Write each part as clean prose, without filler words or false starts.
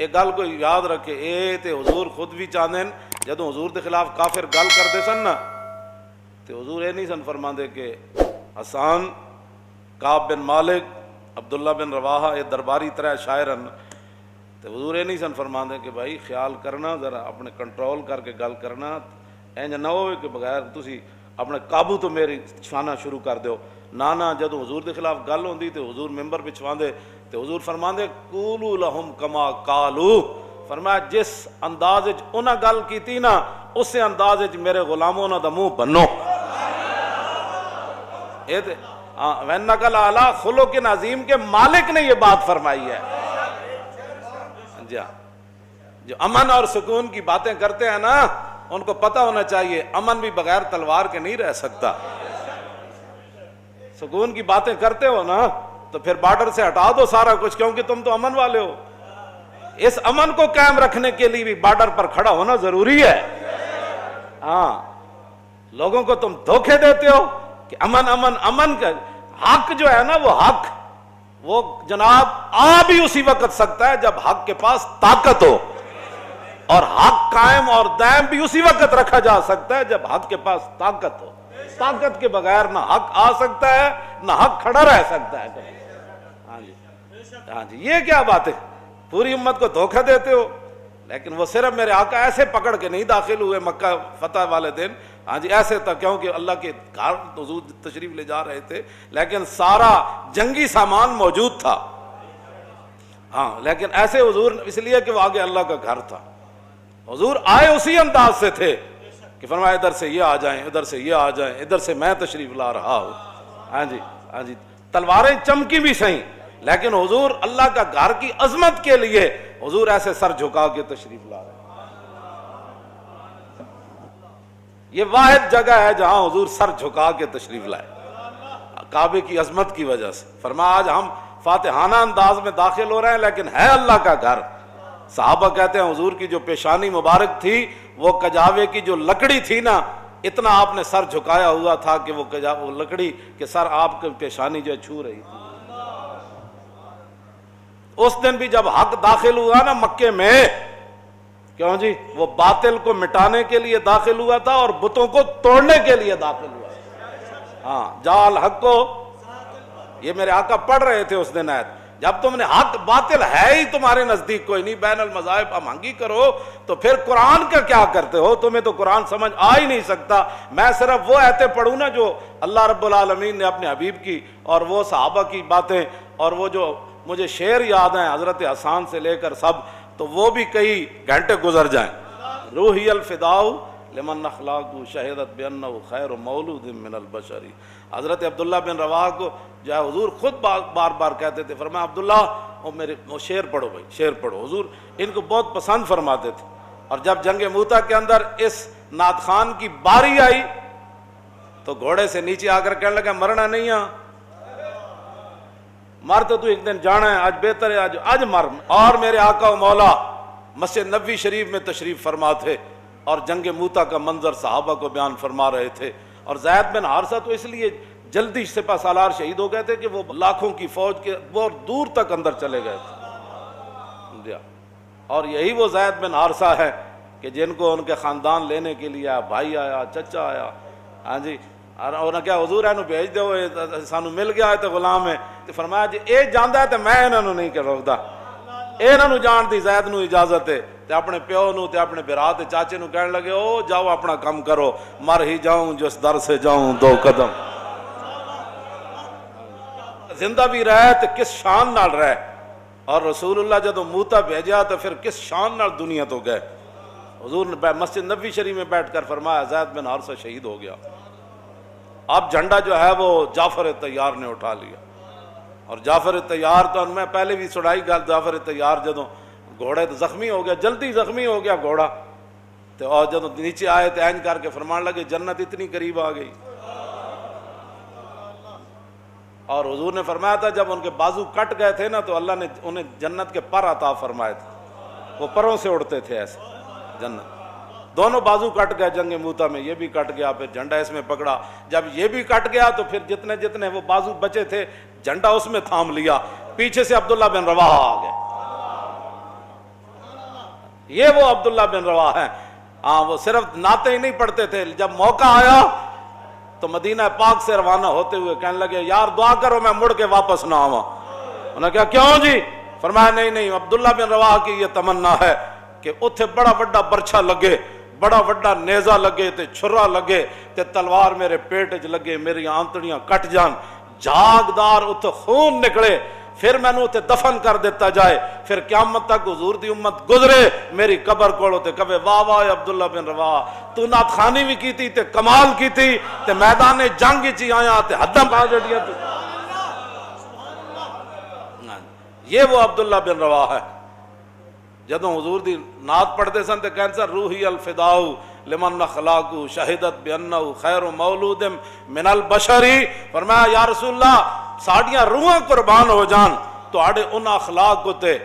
ایک گل کو یاد رکھے، اے تے حضور خود بھی چاہتے ہیں جدوں حضور دے خلاف کافر گل کرتے سن نا تے حضور یہ نہیں سن فرماندے کہ حسان، کعب بن مالک، عبداللہ بن رواحہ یہ درباری طرح شاعرن، تے حضور یہ نہیں سن فرماندے کہ بھائی خیال کرنا، ذرا اپنے کنٹرول کر کے گل کرنا، اینج نہ ہوئے کہ بغیر تسی اپنے قابو تو میری چھانا شروع کر دیو۔ نانا جدوں حضور دے خلاف گل ہوندی تے حضور ممبر بچھواندے تے حضور فرماندے قولوا لہم کما قالوا، فرمایا جس انداز وچ انہاں گل کیتی نا اسی انداز وچ میرے غلاموں انہاں دا منہ بنو۔ اے تے وَإِنَّكَ لَعَلَىٰ خُلُقٍ عظیم کے مالک نے یہ بات فرمائی ہے۔ جو امن اور سکون کی باتیں کرتے ہیں نا ان کو پتہ ہونا چاہیے امن بھی بغیر تلوار کے نہیں رہ سکتا۔ سکون کی باتیں کرتے ہو نا تو پھر بارڈر سے ہٹا دو سارا کچھ، کیونکہ تم تو امن والے ہو۔ اس امن کو قائم رکھنے کے لیے بھی بارڈر پر کھڑا ہونا ضروری ہے۔ ہاں، لوگوں کو تم دھوکے دیتے ہو کہ امن امن امن کا حق جو ہے نا وہ حق وہ جناب آ بھی اسی وقت سکتا ہے جب حق کے پاس طاقت ہو، اور حق قائم اور دائم بھی اسی وقت رکھا جا سکتا ہے جب حق کے پاس طاقت ہو۔ طاقت کے بغیر نہ حق آ سکتا ہے نہ حق کھڑا رہ سکتا ہے۔ ہاں جی، یہ کیا بات ہے، پوری امت کو دھوکہ دیتے ہو۔ لیکن وہ صرف میرے آقا ایسے پکڑ کے نہیں داخل ہوئے مکہ فتح والے دن، ہاں جی ایسے تھا کیونکہ اللہ کے گھر حضور تشریف لے جا رہے تھے، لیکن سارا جنگی سامان موجود تھا۔ ہاں، لیکن ایسے حضور اس لیے کہ وہ آگے اللہ کا گھر تھا۔ حضور آئے اسی انداز سے تھے کہ فرمایا ادھر سے یہ آ جائیں، ادھر سے یہ آ جائیں، ادھر سے میں تشریف لا رہا ہوں۔ ہاں جی، ہاں جی، تلواریں چمکی بھی صحیح، لیکن حضور اللہ کا گھر کی عظمت کے لیے حضور ایسے سر جھکا کے تشریف لا رہے ہیں۔ یہ واحد جگہ ہے جہاں حضور سر جھکا کے تشریف لائے کعبے کی عظمت کی وجہ سے۔ فرمایا آج ہم فاتحانہ انداز میں داخل ہو رہے ہیں لیکن ہے اللہ کا گھر۔ صحابہ کہتے ہیں حضور کی جو پیشانی مبارک تھی وہ کجاوے کی جو لکڑی تھی نا، اتنا آپ نے سر جھکایا ہوا تھا کہ وہ لکڑی کے سر آپ کی پیشانی جو چھو رہی تھی۔ اس دن بھی جب حق داخل ہوا نا مکے میں، کیوں جی وہ باطل کو مٹانے کے لیے داخل ہوا تھا اور بتوں کو توڑنے کے لیے داخل ہوا۔ ہاں، جال حق کو، یہ میرے آقا پڑھ رہے تھے اس دن آیت، جب تم نے حق باطل ہے ہی تمہارے نزدیک کوئی نہیں، بین المذاہب ہمانگی کرو تو پھر قرآن کا کیا کرتے ہو؟ تمہیں تو قرآن سمجھ آ ہی نہیں سکتا۔ میں صرف وہ آیتیں پڑھوں نا جو اللہ رب العالمین نے اپنے حبیب کی اور وہ صحابہ کی باتیں، اور وہ جو مجھے شعر یاد ہیں حضرت حسان سے لے کر سب، تو وہ بھی کئی گھنٹے گزر جائیں۔ روحی الفداء لمن اخلاق شہدت بانہ خیر مولود من البشر۔ حضرت عبداللہ بن رواحہ کو جو ہے حضور خود بار بار کہتے تھے، فرمایا عبداللہ وہ شعر پڑھو بھائی، شعر پڑھو۔ حضور ان کو بہت پسند فرماتے تھے۔ اور جب جنگ موتا کے اندر اس نعت خان کی باری آئی تو گھوڑے سے نیچے آ کر کہنے لگا مرنا نہیں ہے، مر تو ایک دن جانا ہے، آج بہتر ہے آج مر۔ اور میرے آقا و مولا مسجد نبوی شریف میں تشریف فرما تھے اور جنگ موتا کا منظر صحابہ کو بیان فرما رہے تھے۔ اور زید بن حارثہ تو اس لیے جلدی سپہ سالار شہید ہو گئے تھے کہ وہ لاکھوں کی فوج کے بہت دور تک اندر چلے گئے تھے۔ اور یہی وہ زید بن حارثہ ہے کہ جن کو ان کے خاندان لینے کے لیے آیا، بھائی آیا، چچا آیا، ہاں جی، اور کیا حضور اینو بھیج دو، سانو مل گیا ہے تو غلام ہے۔ تو فرمایا جی اے جاندا ہے تو میں انہاں نو نہیں کہ روکدا، انہاں نو جان دی زید نو اجازت ہے۔ تے اپنے پیو نو تے اپنے برا تے چاچے نو کہنے لگے او جاؤ اپنا کام کرو، مر ہی جاؤں جس در سے جاؤں دو قدم۔ زندہ بھی رہے تو کس شان نال رہے، اور رسول اللہ جدو موتا بھیجا تو پھر کس شان نال دنیا تو گئے۔ حضور نے مسجد نبوی شریف میں بیٹھ کر فرمایا زید بن حارثہ شہید ہو گیا۔ اب جھنڈا جو ہے وہ جعفر طیار نے اٹھا لیا، اور جعفر طیار تو میں پہلے بھی سنائی گل، جعفر طیار جدو گھوڑے تو زخمی ہو گیا، جلدی زخمی ہو گیا گھوڑا، تو اور جدو نیچے آئے تو اینج کر کے فرمان لگے جنت اتنی قریب آ گئی۔ اور حضور نے فرمایا تھا جب ان کے بازو کٹ گئے تھے نا تو اللہ نے انہیں جنت کے پر عطا فرمائے تھے، وہ پروں سے اڑتے تھے ایسے جنت۔ دونوں بازو کٹ گئے جنگ موتا میں، یہ بھی کٹ گیا، پھر جھنڈا اس میں پکڑا، جب یہ بھی کٹ گیا تو پھر جتنے جتنے وہ بازو بچے تھے جھنڈا اس میں تھام لیا، پیچھے سے عبداللہ بن رواحہ آ گئے۔ یہ وہ عبداللہ بن رواح ہیں. ہاں وہ صرف نعتیں ہی نہیں پڑھتے تھے، جب موقع آیا تو مدینہ پاک سے روانہ ہوتے ہوئے کہنے لگے یار دعا کرو میں مڑ کے واپس نہ آواں. انہوں نے کہا کیوں جی؟ فرمایا نہیں عبداللہ بن رواح کی یہ تمنا ہے کہ اتھے بڑا بڑا برچھا لگے، بڑا بڑا نیزہ لگے تے چھرا لگے تے تلوار میرے پیٹ چ لگے، میری آنتڑیاں کٹ جان، جاگدار اتھے خون نکلے، پھر میں نے اتھے دفن کر دیتا جائے، پھر قیامت تک حضور دی امت گزرے میری قبر کولو تے کہے واہ واہ عبداللہ بن رواح تو نعت خوانی بھی کی تھی تے کمال کی تھی تے میدان جنگ چی آیا تے حداں پا جڑیاں تے. یہ وہ عبداللہ بن رواح ہے. جدوں حضور دی نعت پڑھتے سن تے کہن سن روحی الفداء لمن اخلاق شہدت بانہ خیر مولود من البشری. فرمایا یا رسول اللہ ساڑیاں روحاں قربان ہو جان تواڈے انہاں اخلاق ہوتے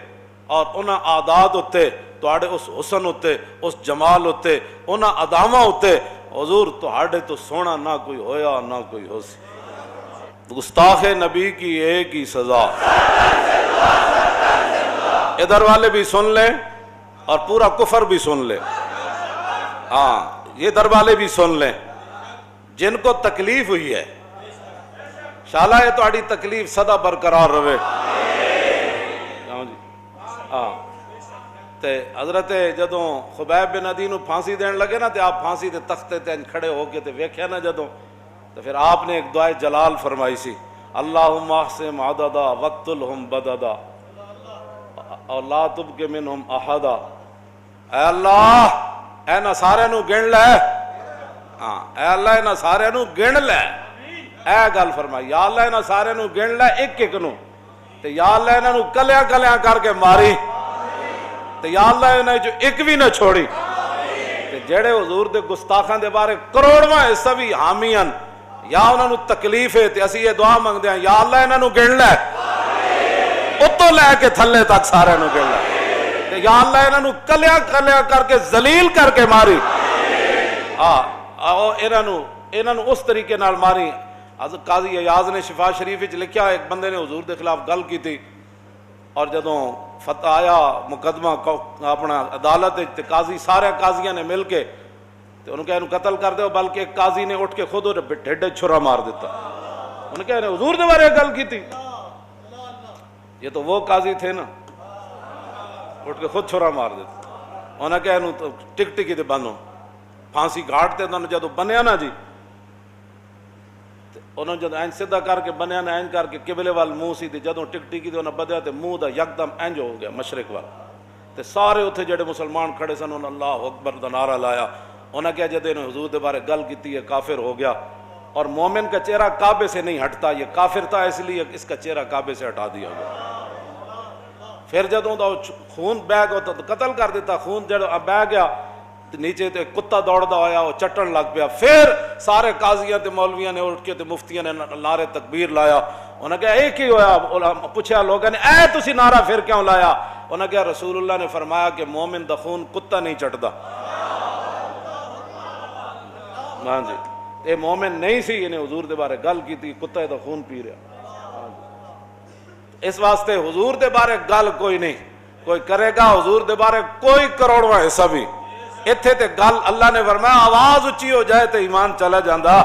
اور انہاں عادات ہوتے، تواڈے اس حسن ہوتے، اس جمال ہوتے، انہاں اداماں ہوتے. حضور تواڈے تو سونا نہ کوئی ہویا نہ کوئی ہو سی. گستاخ نبی کی ایک ہی سزا. ادھر والے بھی سن لیں اور پورا کفر بھی سن لیں. ہاں یہ ادھر والے بھی سن لیں جن کو تکلیف ہوئی ہے، شالا یہ تہاڈی تکلیف سدا برقرار رہے. ہاں تے حضرت جدوں خبیب بن عدی نو پھانسی دین لگے نا تے آپ پھانسی دے تختے تے کھڑے ہو کے تے ویکھیا نا جدوں تو پھر آپ نے ایک دعائے جلال فرمائی سی، اللہم احسم عددا وقتلہم بددا اور لا تبق منہم احدا. اے اللہ اے نا سارے نو گن لے. ہاں اے اللہ اے نا سارے نو گن لے. اے گل فرمائی یا اللہ اے نا سارے نو گن لے ایک ایک نو تے یا اللہ انہاں نو کلیاں کلیاں کر کے ماری تے یا اللہ انہاں جو ایک بھی نہ چھوڑی. تے جڑے حضور دے گستاخاں دے بارے کروڑواں حصہ بھی حامیاں یا انہاں نو تکلیف ہے تے اسی یہ دعا منگدے ہیں یا اللہ انہاں نو گن لے اتوں لے کے تھلے تک سارے نو گن لے تے یا اللہ انہاں نو کلیاں کلیاں کر کے ذلیل کر کے ماری. انہاں نو اس طریقے نال ماری. قاضی ایاز نے شفا شریف وچ لکھیا ایک بندے نے حضور دے خلاف گل کی تھی اور جدوں فتح آیا مقدمہ اپنا عدالت تے قاضی سارے قاضیاں نے مل کے تے انہوں کہا انہوں قتل کر دو، بلکہ ایک قاضی نے اٹھ کے خود ڈھڈے چھرا مار دیتا. انہوں کہا حضور دے بارے گل کی تھی. یہ تو وہ قاضی تھے نا اٹھ کے خود چھرا مار دیتا. انہوں کہا انہوں ٹک ٹکی تے بنو پھانسی گھاٹ تے انہوں جدوں بنیا نا جی انہوں جدوں اینج سیدھا کر کے بنیا نا اینج کر کے قبلے وال منہ سی تے جدوں ٹک ٹکی تے انہوں بدیا تے منہ دا یکدم اینج ہو گیا مشرق وال تے سارے اتھے جڑے مسلمان کھڑے سن انہوں اللہ اکبر دا نعرہ لایا. انہوں نے کہا جدے انہوں حضور دے بارے گل کیتی ہے کافر ہو گیا. اور مومن کا چہرہ کعبے سے نہیں ہٹتا، یہ کافر تھا اس لیے اس کا چہرہ کعبے سے ہٹا دیا گیا. پھر جدوں دا خون بہ گیا تو قتل کر دیتا. خون جڑا بہ گیا نیچے تے کتا دوڑدا ہویا وہ چٹن لگ پیا. پھر سارے قاضیاں تے مولویاں نے اٹھ کے تے مفتیاں نے نعرے تکبیر لایا. انہوں نے کہا ایک ہی ہویا. پوچھا لوگوں نے اے تسی نعرہ پھر کیوں لایا؟ انہوں نے کہا رسول اللہ نے فرمایا کہ مومن دا خون کتا نہیں چٹدا. ہاں جی اے مومن نہیں سی، انہیں حضور دے بارے گل کی تھی کتے دا خون پی رہا. اس واسطے حضور دے بارے گل کوئی نہیں کوئی کرے گا حضور دے بارے کوئی کروڑواں حصہ بھی اتھے تے گل اللہ نے فرمایا آواز اچھی ہو جائے تے ایمان چلا جاندہ.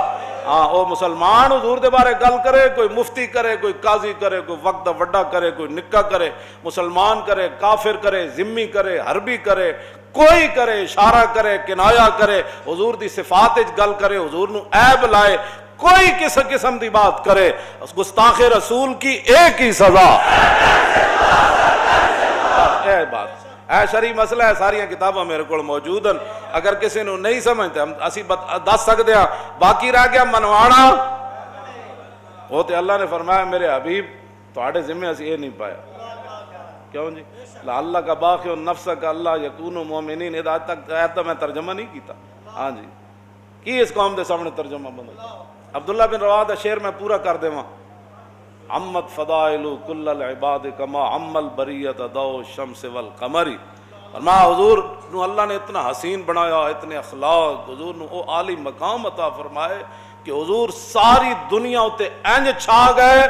ہاں او مسلمان حضور دے بارے گل کرے، کوئی مفتی کرے، کوئی قاضی کرے، کوئی وقت دا وڈا کرے، کوئی نکا کرے، مسلمان کرے، کافر کرے، ذمی کرے، حربی کرے، کوئی کرے، اشارہ کرے، کنایا کرے، حضور دی صفات وچ گل کرے، حضور نو عیب لائے، کوئی کس قسم دی بات کرے، گستاخ رسول کی ایک ہی سزا. اے بات اے شرعی مسئلہ ہے، ساری کتاباں میرے کو موجود ہیں. اگر کسی نے نہیں سمجھتے ہم اسی دس سکتے ہیں. باقی رہ گیا منوانا، وہ تو اللہ نے فرمایا میرے حبیب تھوڑے ذمہ اسی یہ نہیں پایا. کیوں جی؟ اللہ کا باقی نفس کا اللہ یکون مومنین آج تک آیت میں ترجمہ نہیں کیتا. ہاں جی کی اس قوم دے سامنے ترجمہ بندہ. عبداللہ بن رواح دا شعر میں پورا کر دے وہاں عمت فضائل کل العباد کما عم البریت دو شمس والقمری. فرمایا حضور نو اللہ نے اتنا حسین بنایا، اتنے اخلاق، حضور نو او عالی مقام عطا فرمائے کہ حضور ساری دنیا اتے انج چھا گئے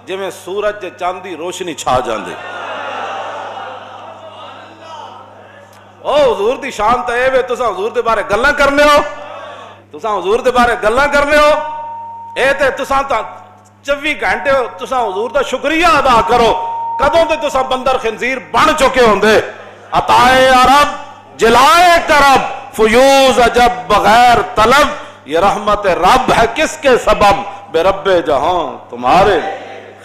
جی میں سورج تے چاند دی روشنی چھا جاندے. او حضور دی شان تے اے وے تساں حضور دے بارے گلاں کرنے ہو، تساں حضور دے بارے گلاں کرنے ہو، اے تے تساں تا 24 گھنٹے تساں حضور دا شکریہ ادا کرو، کدوں تے تساں بندر خنزیر بن چکے ہوندے۔ عطائے عرب جلائے کرب فیوز عجب بغیر طلب، یہ رحمت رب ہے کس کے سبب بے رب جہاں تمہارے۔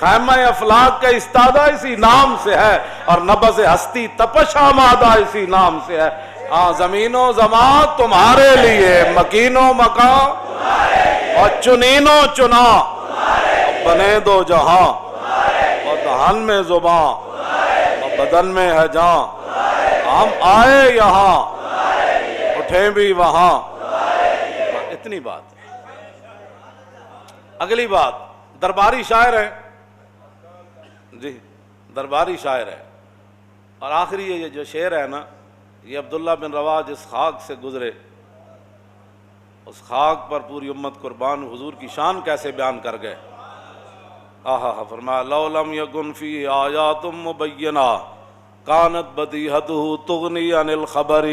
خیمہ افلاک کا استادہ اسی نام سے ہے، اور نبض ہستی تپش آمادہ اسی نام سے ہے۔ ہاں زمین و زمان تمہارے لیے، مکین و مکان اور چنین و چنا، بنے دو جہاں اور دہن میں زباں اور بدن میں ہے جان، ہم آئے یہاں اٹھیں بھی وہاں۔ اتنی بات۔ اگلی بات، درباری شاعر ہے جی، درباری شاعر ہے، اور آخری یہ جو شعر ہے نا، یہ عبداللہ بن رواح جس خاک سے گزرے، اس خاک پر پوری امت قربان، حضور کی شان کیسے بیان کر گئے۔ آہا، فرمایا لو لم یکن فی آیات مبینہ کانت بدیہتہ تغنی عن الخبر۔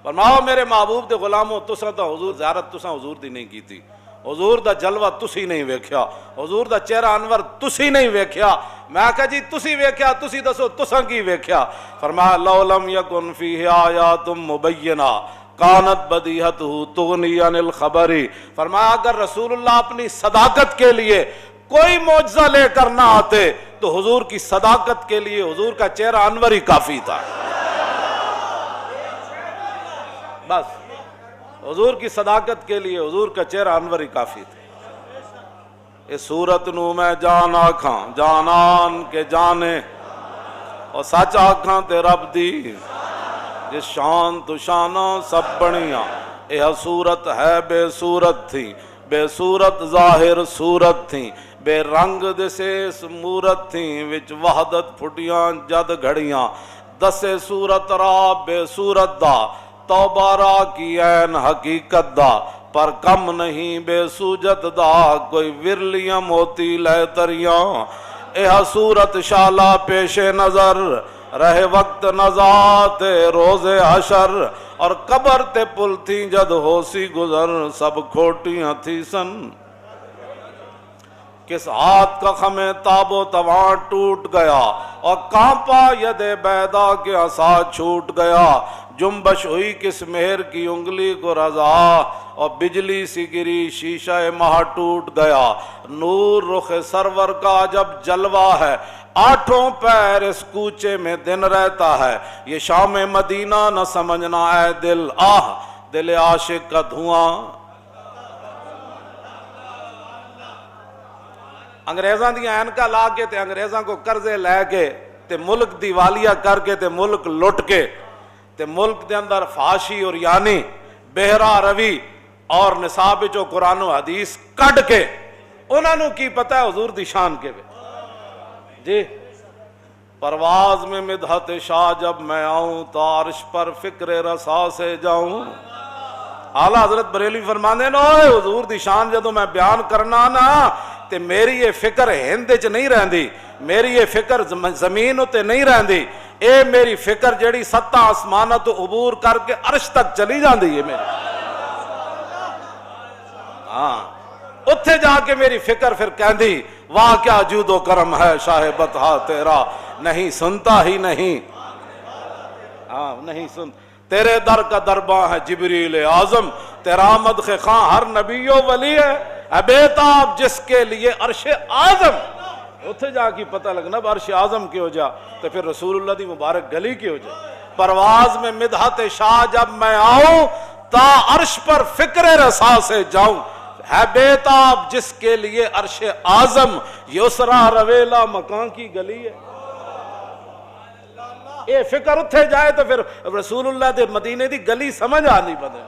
فرماؤ میرے محبوب دے غلاموں، تساں تا حضور زیارت تساں حضور دی نہیں کیتی، حضور دا جلوہ تسی نہیں ویکھیا، حضور دا چہرہ انور تسی نہیں ویکھیا۔ میں کہا جی تسی ویکھیا، تسی دسو تساں کی ویکھیا۔ فرمایا لو لم یکن فیہ آیات مبینہ کانت بدیہتہ تغنی عن الخبر۔ فرمایا اگر رسول اللہ اپنی صداقت کے لیے کوئی معجزہ لے کر نہ آتے تو حضور کی صداقت کے لیے حضور کا چہرہ انور ہی کافی تھا۔ بس حضور کی صداقت کے لیے حضور کا چہرہ انور ہی کافی تھا۔ اس صورت نو میں جان آکھاں جانان کے جانے، اور سچ آکھاں تے رب دی جس شان تو شاناں سب بڑیاں، یہ صورت ہے بے صورت تھی، بے صورت ظاہر صورت تھی، بے رنگ دسیس مورت تھی، وچ وحدت پھٹیاں جد گھڑیاں، دسے صورت را بے صورت دا، توبہ را کی عین حقیقت دا، پر کم نہیں بے سوجت دا، کوئی ورلیاں موتی لے تریاں، یہ صورت شالا پیش نظر، رہے وقت نزات روز حشر، اور قبر تے پل تھی جد ہو سی گزر، سب کھوٹیاں تھی سن، کس ہاتھ کا خمیں تاب و تواں ٹوٹ گیا، اور کانپا ید بیدا کے عصا چھوٹ گیا، جنبش ہوئی کس مہر کی انگلی کو رضا، اور بجلی سی گری شیشہ ماہ ٹوٹ گیا، نور رخ سرور کا جب جلوہ ہے، آٹھوں پیر اس کوچے میں دن رہتا ہے، یہ شام مدینہ نہ سمجھنا اے دل، آہ دل عاشق کا دھواں۔ انگریزاں دی اینکا لا کے تے انگریزاں کو قرضے لے کے تے ملک دیوالیہ کر کے تے ملک لٹ کے تے ملک دے اندر فحاشی اور یعنی بہرا روی اور نصاب جو قرآن و حدیث کڈ کے، انہاں نو کی پتہ ہے حضور دی شان کے وے جی۔ پرواز میں مدحت شاہ جب میں آؤں تو عرش پر فکر رسا سے جاؤں۔ اعلیٰ حضرت بریلوی فرماندے نا حضور دی شان جدوں میں بیان کرنا نا تے میری یہ فکر ہند چ نہیں رہندی، میری یہ فکر زمین تے نہیں رہندی، اے میری فکر جڑی ستاں آسماناں تو عبور کر کے عرش تک چلی جاندی ہے میری، ہاں اتھے جا کے میری فکر پھر کہندی واہ کیا جود و کرم ہے شاہ بطحا تیرا، نہیں سنتا ہی نہیں، ہاں نہیں سن، تیرے در کا درباں ہے جبریل اعظم، تیرا مدخ خاں ہر نبی و ولی ہے، اے بیتاب جس کے لیے عرش اعظم، اتھے جا کی پتہ لگنا عرش اعظم کی ہو جا تو پھر رسول اللہ دی مبارک گلی کی ہو جا۔ پرواز میں مدحت شاہ جب میں آؤں تا عرش پر فکر رسا سے جاؤں، ہے بیتاب جس کے لیے عرش اعظم، یسرا رویلا مکان کی گلی ہے۔ یہ فکر اتھے جائے تو پھر رسول اللہ دے مدینے دی گلی سمجھ آنی بدے۔